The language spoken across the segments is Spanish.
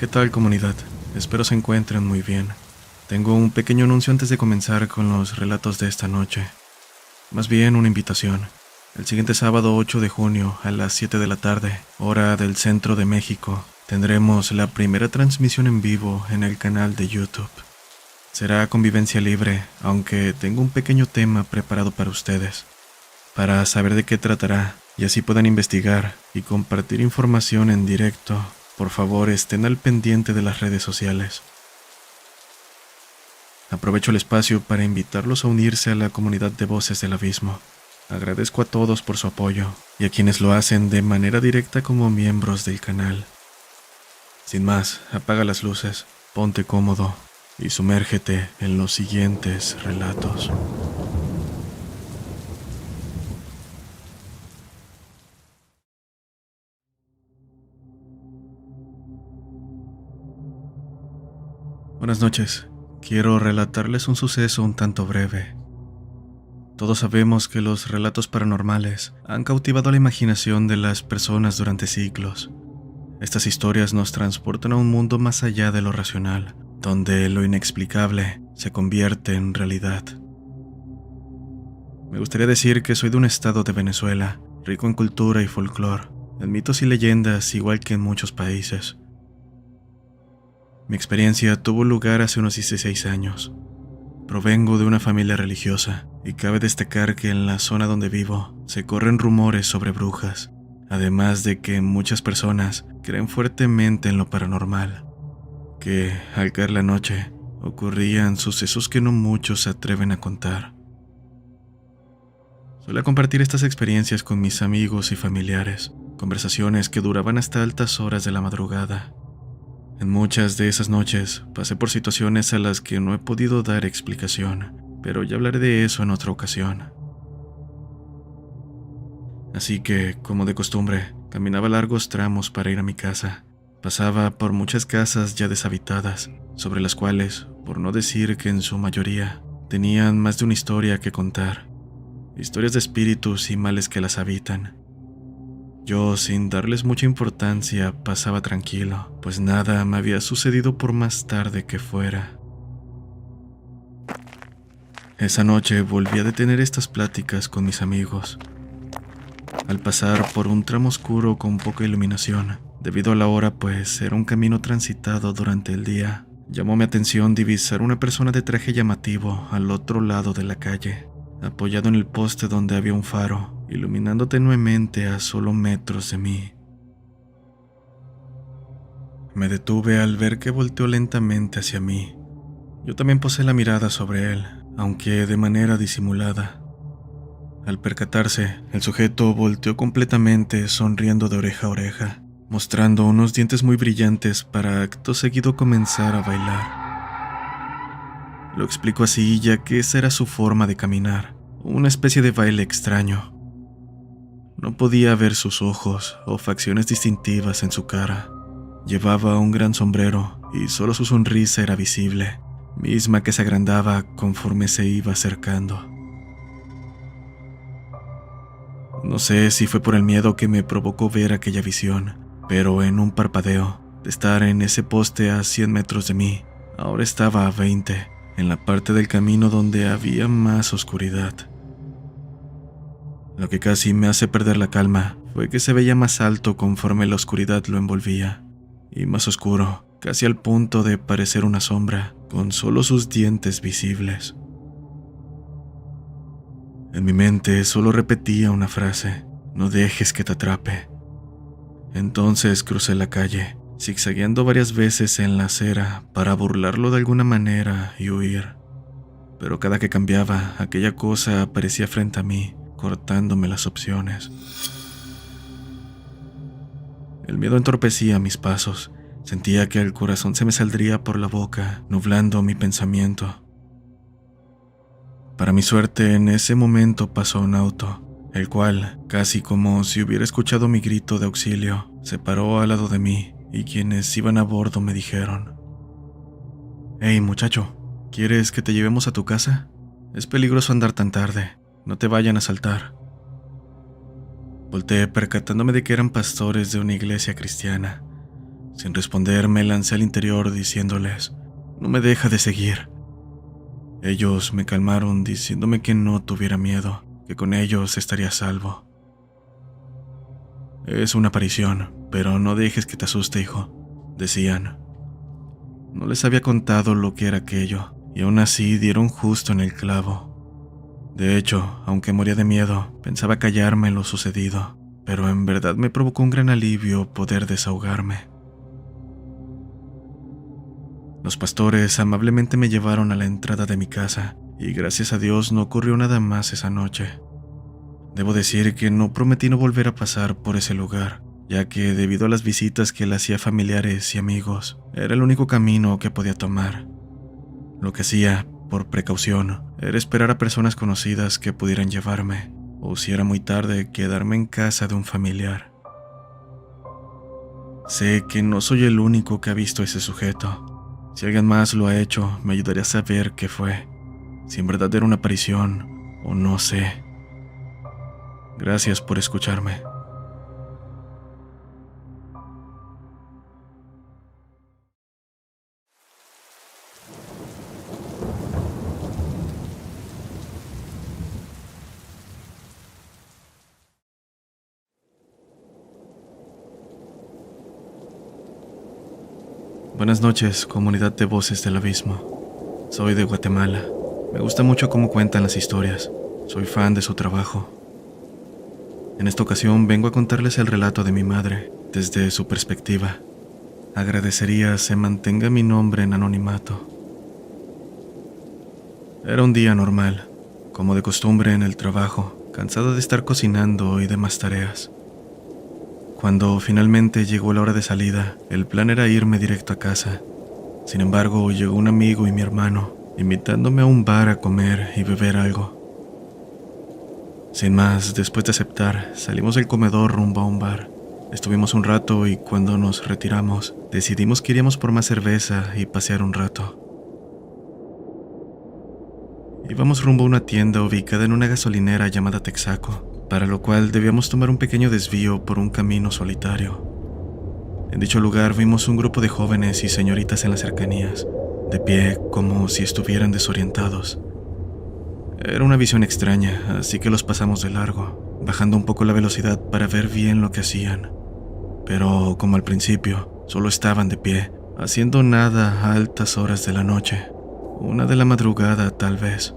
¿Qué tal, comunidad? Espero se encuentren muy bien. Tengo un pequeño anuncio antes de comenzar con los relatos de esta noche. Más bien una invitación. El siguiente sábado 8 de junio a las 7 de la tarde, hora del centro de México, tendremos la primera transmisión en vivo en el canal de YouTube. Será convivencia libre, aunque tengo un pequeño tema preparado para ustedes, para saber de qué tratará y así puedan investigar y compartir información en directo. Por favor, estén al pendiente de las redes sociales. Aprovecho el espacio para invitarlos a unirse a la comunidad de Voces del Abismo. Agradezco a todos por su apoyo y a quienes lo hacen de manera directa como miembros del canal. Sin más, apaga las luces, ponte cómodo y sumérgete en los siguientes relatos. Buenas noches. Quiero relatarles un suceso un tanto breve. Todos sabemos que los relatos paranormales han cautivado la imaginación de las personas durante siglos. Estas historias nos transportan a un mundo más allá de lo racional, donde lo inexplicable se convierte en realidad. Me gustaría decir que soy de un estado de Venezuela, rico en cultura y folclore, en mitos y leyendas igual que en muchos países. Mi experiencia tuvo lugar hace unos 16 años. Provengo de una familia religiosa y cabe destacar que en la zona donde vivo se corren rumores sobre brujas, además de que muchas personas creen fuertemente en lo paranormal, que al caer la noche ocurrían sucesos que no muchos se atreven a contar. Suelo compartir estas experiencias con mis amigos y familiares, conversaciones que duraban hasta altas horas de la madrugada. En muchas de esas noches pasé por situaciones a las que no he podido dar explicación, pero ya hablaré de eso en otra ocasión. Así que, como de costumbre, caminaba largos tramos para ir a mi casa. Pasaba por muchas casas ya deshabitadas, sobre las cuales, por no decir que en su mayoría, tenían más de una historia que contar. Historias de espíritus y males que las habitan. Yo, sin darles mucha importancia, pasaba tranquilo, pues nada me había sucedido por más tarde que fuera. Esa noche volví a detener estas pláticas con mis amigos. Al pasar por un tramo oscuro con poca iluminación, debido a la hora pues era un camino transitado durante el día, llamó mi atención divisar una persona de traje llamativo al otro lado de la calle, apoyado en el poste donde había un faro, iluminando tenuemente a solo metros de mí. Me detuve al ver que volteó lentamente hacia mí. Yo también posé la mirada sobre él, aunque de manera disimulada. Al percatarse, el sujeto volteó completamente, sonriendo de oreja a oreja, mostrando unos dientes muy brillantes para acto seguido comenzar a bailar. Lo explico así ya que esa era su forma de caminar, una especie de baile extraño. No podía ver sus ojos o facciones distintivas en su cara. Llevaba un gran sombrero y solo su sonrisa era visible, misma que se agrandaba conforme se iba acercando. No sé si fue por el miedo que me provocó ver aquella visión, pero en un parpadeo, de estar en ese poste a 100 metros de mí, ahora estaba a 20, en la parte del camino donde había más oscuridad. Lo que casi me hace perder la calma fue que se veía más alto conforme la oscuridad lo envolvía, y más oscuro, casi al punto de parecer una sombra, con solo sus dientes visibles. En mi mente solo repetía una frase: no dejes que te atrape. Entonces crucé la calle, zigzagueando varias veces en la acera para burlarlo de alguna manera y huir. Pero cada que cambiaba, aquella cosa aparecía frente a mí, cortándome las opciones. El miedo entorpecía mis pasos. Sentía que el corazón se me saldría por la boca, nublando mi pensamiento. Para mi suerte, en ese momento pasó un auto, el cual, casi como si hubiera escuchado mi grito de auxilio, se paró al lado de mí, y quienes iban a bordo me dijeron: «Hey, muchacho, ¿quieres que te llevemos a tu casa? Es peligroso andar tan tarde, no te vayan a asaltar». Volteé percatándome de que eran pastores de una iglesia cristiana. Sin responder, me lancé al interior diciéndoles: «No me deja de seguir». Ellos me calmaron diciéndome que no tuviera miedo, que con ellos estaría a salvo. «Es una aparición, pero no dejes que te asuste, hijo», decían. No les había contado lo que era aquello, y aún así dieron justo en el clavo. De hecho, aunque moría de miedo, pensaba callarme lo sucedido, pero en verdad me provocó un gran alivio poder desahogarme. Los pastores amablemente me llevaron a la entrada de mi casa, y gracias a Dios no ocurrió nada más esa noche. Debo decir que no prometí no volver a pasar por ese lugar, ya que debido a las visitas que le hacía a familiares y amigos, era el único camino que podía tomar. Lo que hacía, por precaución, era esperar a personas conocidas que pudieran llevarme, o si era muy tarde, quedarme en casa de un familiar. Sé que no soy el único que ha visto a ese sujeto. Si alguien más lo ha hecho, me ayudaría a saber qué fue, si en verdad era una aparición o no sé. Gracias por escucharme. Buenas noches, comunidad de Voces del Abismo. Soy de Guatemala. Me gusta mucho cómo cuentan las historias. Soy fan de su trabajo. En esta ocasión vengo a contarles el relato de mi madre, desde su perspectiva. Agradecería se mantenga mi nombre en anonimato. Era un día normal, como de costumbre en el trabajo, cansado de estar cocinando y demás tareas. Cuando finalmente llegó la hora de salida, el plan era irme directo a casa. Sin embargo, llegó un amigo y mi hermano, invitándome a un bar a comer y beber algo. Sin más, después de aceptar, salimos del comedor rumbo a un bar. Estuvimos un rato y cuando nos retiramos, decidimos que iríamos por más cerveza y pasear un rato. Íbamos rumbo a una tienda ubicada en una gasolinera llamada Texaco, para lo cual debíamos tomar un pequeño desvío por un camino solitario. En dicho lugar vimos un grupo de jóvenes y señoritas en las cercanías, de pie como si estuvieran desorientados. Era una visión extraña, así que los pasamos de largo, bajando un poco la velocidad para ver bien lo que hacían. Pero, como al principio, solo estaban de pie, haciendo nada a altas horas de la noche, 1 de la madrugada tal vez.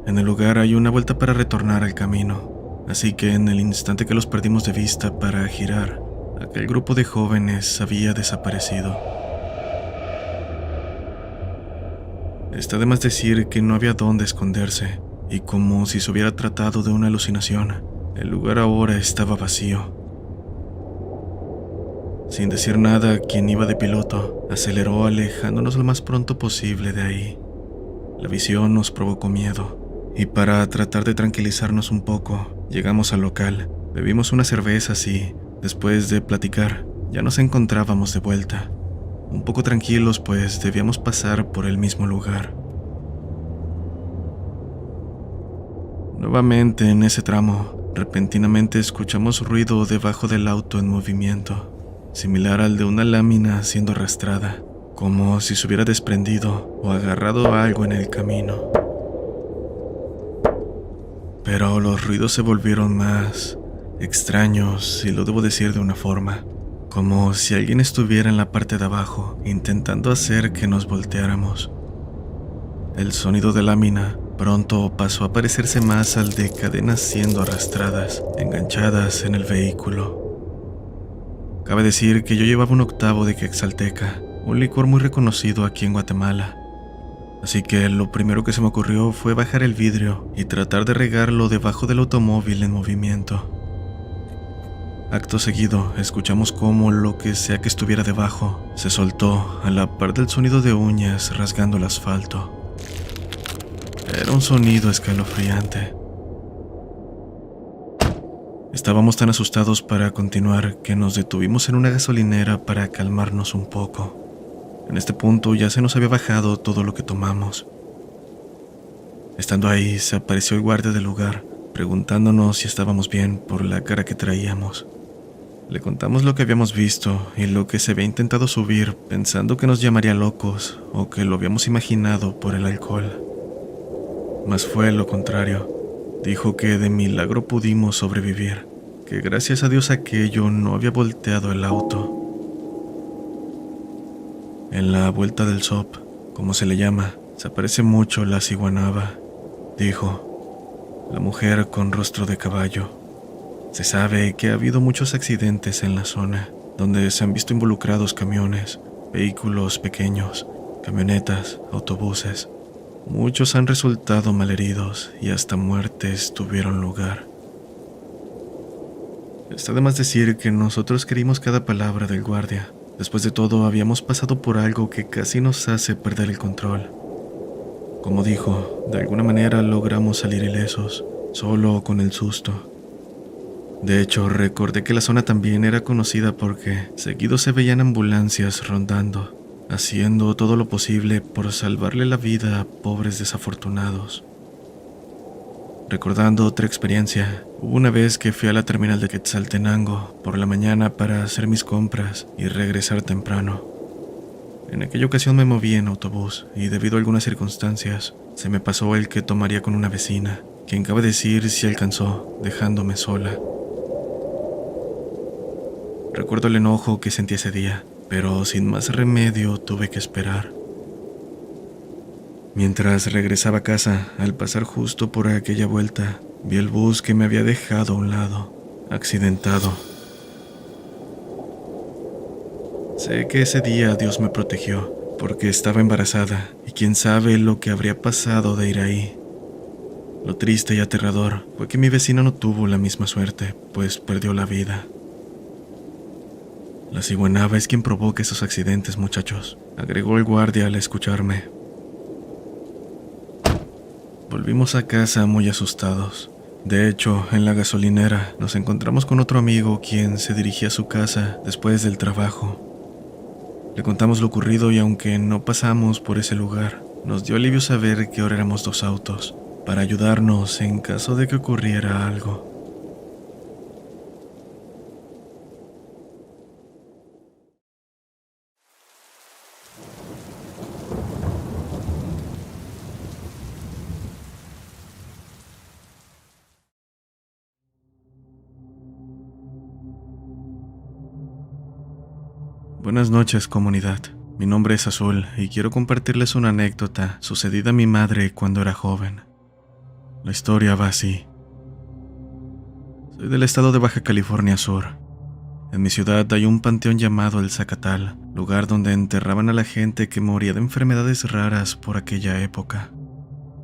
En el lugar hay una vuelta para retornar al camino, así que en el instante que los perdimos de vista para girar, aquel grupo de jóvenes había desaparecido. Está de más decir que no había dónde esconderse, y como si se hubiera tratado de una alucinación, el lugar ahora estaba vacío. Sin decir nada, quien iba de piloto aceleró alejándonos lo más pronto posible de ahí. La visión nos provocó miedo, y para tratar de tranquilizarnos un poco, llegamos al local, bebimos unas cervezas y, después de platicar, ya nos encontrábamos de vuelta, un poco tranquilos pues debíamos pasar por el mismo lugar. Nuevamente en ese tramo, repentinamente escuchamos ruido debajo del auto en movimiento, similar al de una lámina siendo arrastrada, como si se hubiera desprendido o agarrado a algo en el camino. Pero los ruidos se volvieron más extraños, y lo debo decir de una forma, como si alguien estuviera en la parte de abajo intentando hacer que nos volteáramos. El sonido de lámina pronto pasó a parecerse más al de cadenas siendo arrastradas, enganchadas en el vehículo. Cabe decir que yo llevaba un octavo de Quexalteca, un licor muy reconocido aquí en Guatemala. Así que lo primero que se me ocurrió fue bajar el vidrio y tratar de regarlo debajo del automóvil en movimiento. Acto seguido, escuchamos cómo lo que sea que estuviera debajo se soltó a la par del sonido de uñas rasgando el asfalto. Era un sonido escalofriante. Estábamos tan asustados para continuar que nos detuvimos en una gasolinera para calmarnos un poco. En este punto ya se nos había bajado todo lo que tomamos. Estando ahí, se apareció el guardia del lugar, preguntándonos si estábamos bien por la cara que traíamos. Le contamos lo que habíamos visto y lo que se había intentado subir, pensando que nos llamaría locos o que lo habíamos imaginado por el alcohol. Mas fue lo contrario. Dijo que de milagro pudimos sobrevivir, que gracias a Dios aquello no había volteado el auto. En la vuelta del SOP, como se le llama, se aparece mucho la ciguanaba, dijo, la mujer con rostro de caballo. Se sabe que ha habido muchos accidentes en la zona, donde se han visto involucrados camiones, vehículos pequeños, camionetas, autobuses. Muchos han resultado malheridos y hasta muertes tuvieron lugar. Está de más decir que nosotros creímos cada palabra del guardia. Después de todo, habíamos pasado por algo que casi nos hace perder el control. Como dijo, de alguna manera logramos salir ilesos, solo con el susto. De hecho, recordé que la zona también era conocida porque seguido se veían ambulancias rondando, haciendo todo lo posible por salvarle la vida a pobres desafortunados. Recordando otra experiencia, hubo una vez que fui a la terminal de Quetzaltenango por la mañana para hacer mis compras y regresar temprano. En aquella ocasión me moví en autobús y debido a algunas circunstancias, se me pasó el que tomaría con una vecina, quien cabe decir si alcanzó, dejándome sola. Recuerdo el enojo que sentí ese día, pero sin más remedio tuve que esperar. Mientras regresaba a casa, al pasar justo por aquella vuelta, vi el bus que me había dejado a un lado, accidentado. Sé que ese día Dios me protegió, porque estaba embarazada, y quién sabe lo que habría pasado de ir ahí. Lo triste y aterrador fue que mi vecina no tuvo la misma suerte, pues perdió la vida. La ciguanaba es quien provoca esos accidentes, muchachos, agregó el guardia al escucharme. Volvimos a casa muy asustados. De hecho, en la gasolinera nos encontramos con otro amigo quien se dirigía a su casa después del trabajo. Le contamos lo ocurrido y aunque no pasamos por ese lugar, nos dio alivio saber que ahora éramos 2 autos, para ayudarnos en caso de que ocurriera algo. Buenas noches, comunidad. Mi nombre es Azul y quiero compartirles una anécdota sucedida a mi madre cuando era joven. La historia va así. Soy del estado de Baja California Sur. En mi ciudad hay un panteón llamado El Zacatal, lugar donde enterraban a la gente que moría de enfermedades raras por aquella época.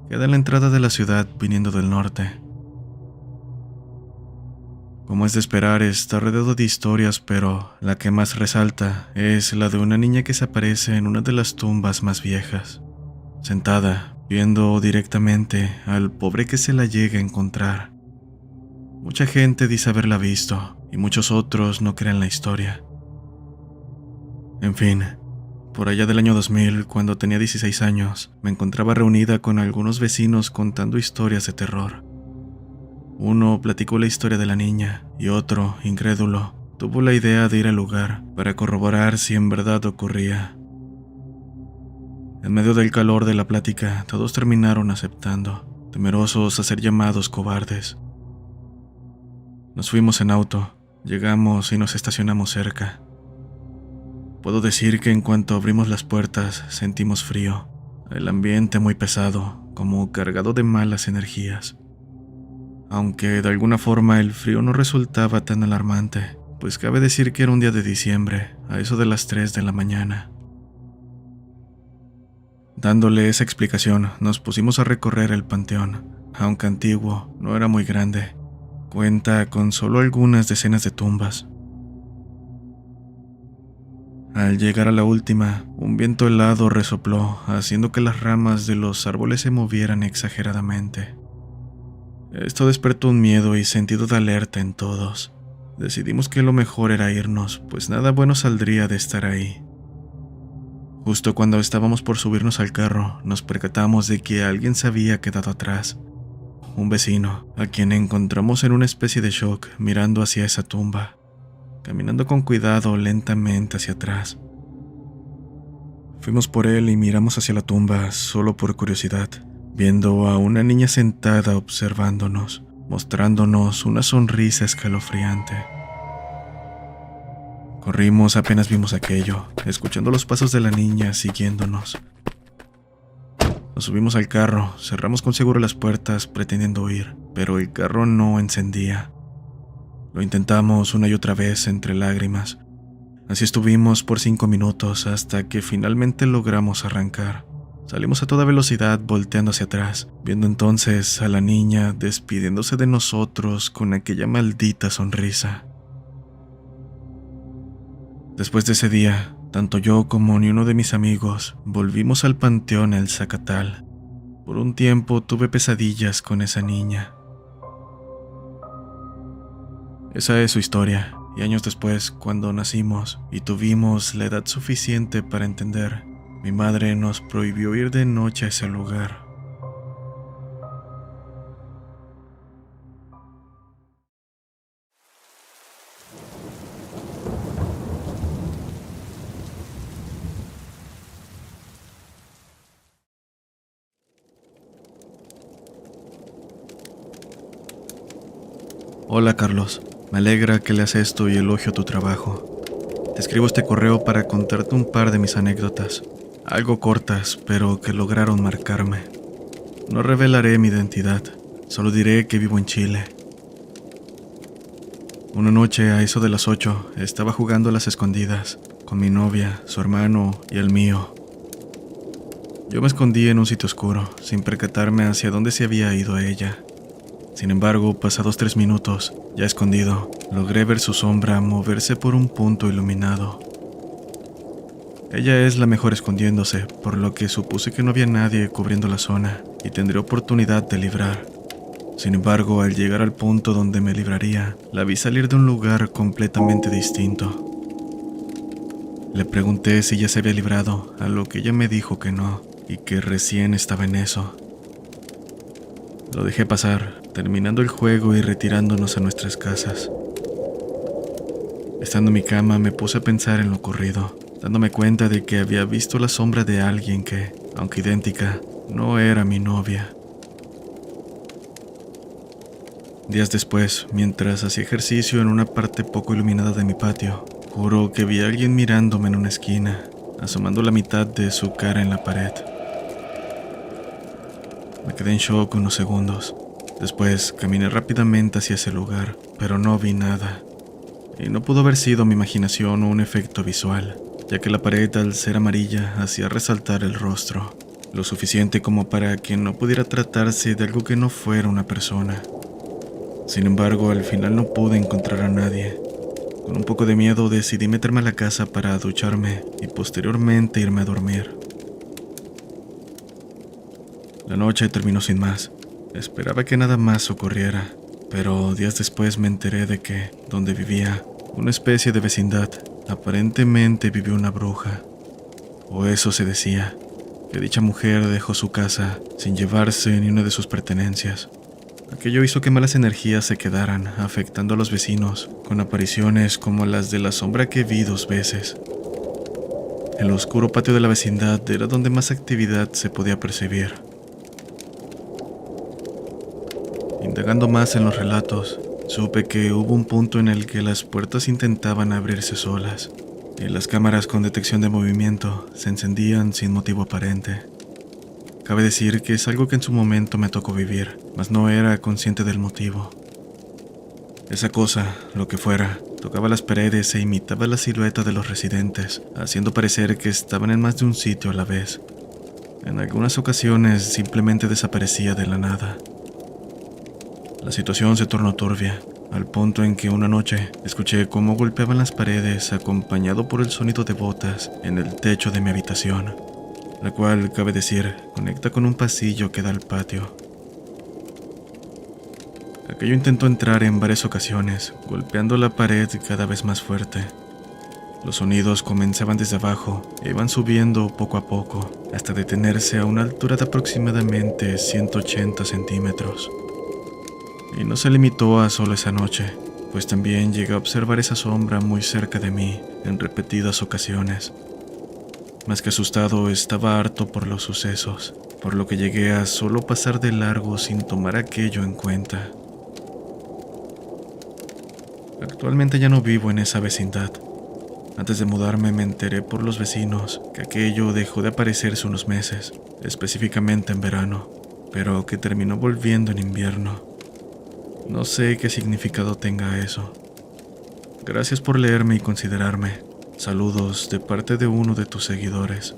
Queda en la entrada de la ciudad viniendo del norte. Como es de esperar, está rodeado de historias, pero la que más resalta es la de una niña que se aparece en una de las tumbas más viejas, sentada, viendo directamente al pobre que se la llega a encontrar. Mucha gente dice haberla visto, y muchos otros no creen la historia. En fin, por allá del año 2000, cuando tenía 16 años, me encontraba reunida con algunos vecinos contando historias de terror. Uno platicó la historia de la niña y otro, incrédulo, tuvo la idea de ir al lugar para corroborar si en verdad ocurría. En medio del calor de la plática, todos terminaron aceptando, temerosos a ser llamados cobardes. Nos fuimos en auto, llegamos y nos estacionamos cerca. Puedo decir que en cuanto abrimos las puertas sentimos frío, el ambiente muy pesado, como cargado de malas energías. Aunque de alguna forma el frío no resultaba tan alarmante, pues cabe decir que era un día de diciembre, a eso de las 3 de la mañana. Dándole esa explicación, nos pusimos a recorrer el panteón. Aunque antiguo, no era muy grande. Cuenta con solo algunas decenas de tumbas. Al llegar a la última, un viento helado resopló, haciendo que las ramas de los árboles se movieran exageradamente. Esto despertó un miedo y sentido de alerta en todos. Decidimos que lo mejor era irnos, pues nada bueno saldría de estar ahí. Justo cuando estábamos por subirnos al carro, nos percatamos de que alguien se había quedado atrás. Un vecino, a quien encontramos en una especie de shock mirando hacia esa tumba. caminando con cuidado lentamente hacia atrás. Fuimos por él y miramos hacia la tumba solo por curiosidad, viendo a una niña sentada observándonos, mostrándonos una sonrisa escalofriante. Corrimos apenas vimos aquello, escuchando los pasos de la niña siguiéndonos. Nos subimos al carro, cerramos con seguro las puertas pretendiendo huir, pero el carro no encendía. Lo intentamos una y otra vez entre lágrimas. Así estuvimos por 5 minutos hasta que finalmente logramos arrancar. Salimos a toda velocidad volteando hacia atrás, viendo entonces a la niña despidiéndose de nosotros con aquella maldita sonrisa. Después de ese día, tanto yo como ni uno de mis amigos volvimos al panteón El Zacatal. Por un tiempo tuve pesadillas con esa niña. Esa es su historia, y años después, cuando nacimos y tuvimos la edad suficiente para entender, mi madre nos prohibió ir de noche a ese lugar. Hola Carlos, me alegra que leas esto y elogio tu trabajo. Te escribo este correo para contarte un par de mis anécdotas, algo cortas, pero que lograron marcarme. No revelaré mi identidad, solo diré que vivo en Chile. Una noche, a eso de las 8, estaba jugando a las escondidas, con mi novia, su hermano y el mío. Yo me escondí en un sitio oscuro, sin percatarme hacia dónde se había ido ella. Sin embargo, pasados 3 minutos, ya escondido, logré ver su sombra moverse por un punto iluminado. Ella es la mejor escondiéndose, por lo que supuse que no había nadie cubriendo la zona y tendría oportunidad de librar. Sin embargo, al llegar al punto donde me libraría, la vi salir de un lugar completamente distinto. Le pregunté si ya se había librado, a lo que ella me dijo que no, y que recién estaba en eso. Lo dejé pasar, terminando el juego y retirándonos a nuestras casas. Estando en mi cama me puse a pensar en lo ocurrido, dándome cuenta de que había visto la sombra de alguien que, aunque idéntica, no era mi novia. Días después, mientras hacía ejercicio en una parte poco iluminada de mi patio, juro que vi a alguien mirándome en una esquina, asomando la mitad de su cara en la pared. Me quedé en shock unos segundos. Después caminé rápidamente hacia ese lugar, pero no vi nada. Y no pudo haber sido mi imaginación o un efecto visual, ya que la pared, al ser amarilla, hacía resaltar el rostro, lo suficiente como para que no pudiera tratarse de algo que no fuera una persona. Sin embargo, al final no pude encontrar a nadie. Con un poco de miedo decidí meterme a la casa para ducharme y posteriormente irme a dormir. La noche terminó sin más. Esperaba que nada más ocurriera, pero días después me enteré de que, donde vivía, una especie de vecindad, aparentemente vivió una bruja. O eso se decía, que dicha mujer dejó su casa sin llevarse ni una de sus pertenencias. Aquello hizo que malas energías se quedaran, afectando a los vecinos, con apariciones como las de la sombra que vi 2 veces. El oscuro patio de la vecindad era donde más actividad se podía percibir. Indagando más en los relatos, supe que hubo un punto en el que las puertas intentaban abrirse solas, y las cámaras con detección de movimiento se encendían sin motivo aparente. Cabe decir que es algo que en su momento me tocó vivir, mas no era consciente del motivo. Esa cosa, lo que fuera, tocaba las paredes e imitaba la silueta de los residentes, haciendo parecer que estaban en más de un sitio a la vez. En algunas ocasiones simplemente desaparecía de la nada. La situación se tornó turbia, al punto en que una noche escuché cómo golpeaban las paredes acompañado por el sonido de botas en el techo de mi habitación, la cual, cabe decir, conecta con un pasillo que da al patio. Aquello intentó entrar en varias ocasiones, golpeando la pared cada vez más fuerte. Los sonidos comenzaban desde abajo e iban subiendo poco a poco, hasta detenerse a una altura de aproximadamente 180 centímetros. Y no se limitó a solo esa noche. pues también llegué a observar esa sombra muy cerca de mí en repetidas ocasiones. Más que asustado, estaba harto por los sucesos, por lo que llegué a solo pasar de largo sin tomar aquello en cuenta. Actualmente ya no vivo en esa vecindad. Antes de mudarme me enteré por los vecinos que aquello dejó de aparecerse unos meses, específicamente en verano, pero que terminó volviendo en invierno. No sé qué significado tenga eso. Gracias por leerme y considerarme. Saludos de parte de uno de tus seguidores.